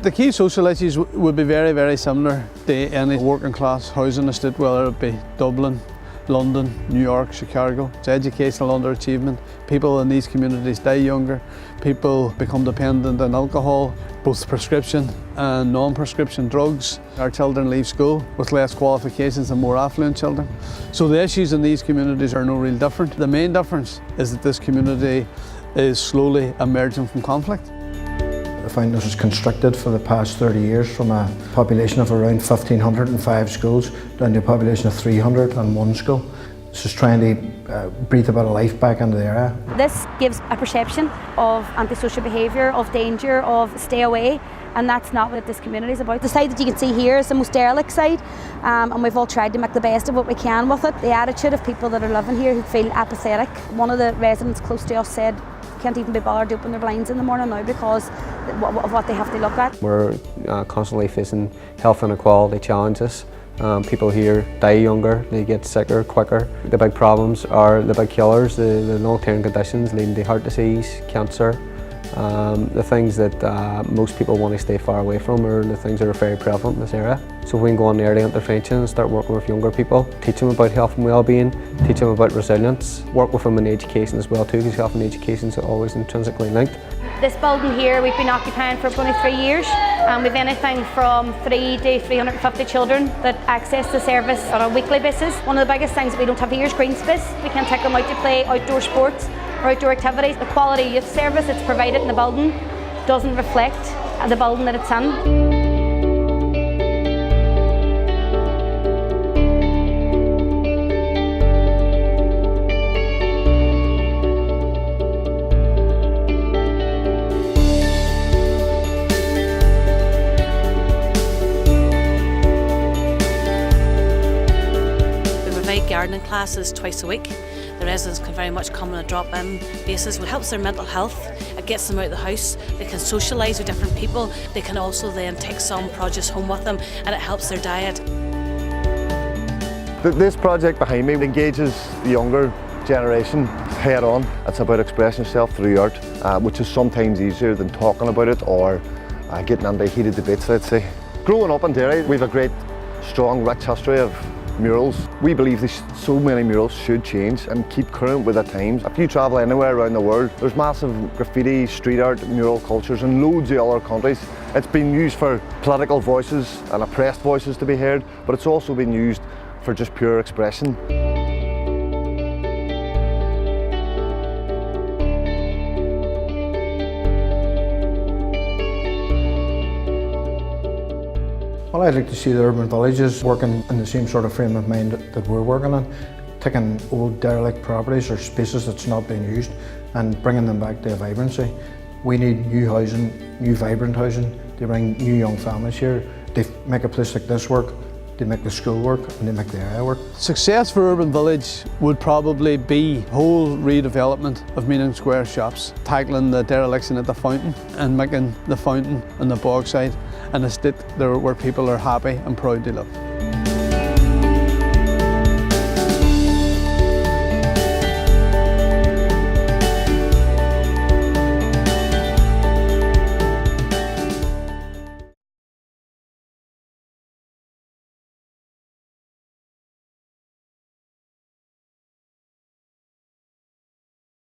The key social issues would be very, very similar to any working class housing estate, whether it be Dublin, London, New York, Chicago. It's educational underachievement. People in these communities die younger. People become dependent on alcohol, both prescription and non-prescription drugs. Our children leave school with less qualifications than more affluent children. So the issues in these communities are no real different. The main difference is that this community is slowly emerging from conflict. The foundness was constructed for the past 30 years from a population of around 1,505 schools down to a population of 301 school. This is trying to breathe a bit of life back into the area. This gives a perception of antisocial behaviour, of danger, of stay away, and that's not what this community is about. The side that you can see here is the most derelict side, and we've all tried to make the best of what we can with it. The attitude of people that are living here who feel apathetic. One of the residents close to us said, can't even be bothered to open their blinds in the morning now because of what they have to look at. We're constantly facing health inequality challenges. People here die younger, they get sicker quicker. The big problems are the big killers, the long-term conditions leading to heart disease, cancer. The things that most people want to stay far away from are the things that are very prevalent in this area. So we can go on early intervention and start working with younger people, teach them about health and well-being, teach them about resilience, work with them in education as well too, because health and education is always intrinsically linked. This building here we've been occupying for only 3 years, and we've anything from 3 to 350 children that access the service on a weekly basis. One of the biggest things that we don't have here is green space. We can take them out to play outdoor sports or outdoor activities. The quality youth service that's provided in the building doesn't reflect the building that it's in. Gardening classes twice a week. The residents can very much come on a drop-in basis. It helps their mental health, it gets them out of the house, they can socialise with different people, they can also then take some produce home with them and it helps their diet. This project behind me engages the younger generation head on. It's about expressing yourself through art, which is sometimes easier than talking about it or getting into heated debates, let's say. Growing up in Derry, we have a great, strong, rich history of murals. We believe so many murals should change and keep current with the times. If you travel anywhere around the world, there's massive graffiti, street art, mural cultures in loads of other countries. It's been used for political voices and oppressed voices to be heard, but it's also been used for just pure expression. Well, I'd like to see the urban villages working in the same sort of frame of mind that we're working on, taking old derelict properties or spaces that's not being used and bringing them back to a vibrancy. We need new housing, new vibrant housing to bring new young families here. They make a place like this work, they make the school work and they make the area work. Success for Urban Village would probably be whole redevelopment of Meaning Square shops, tackling the dereliction at the fountain and making the fountain and the Bogside an estate where people are happy and proud to live.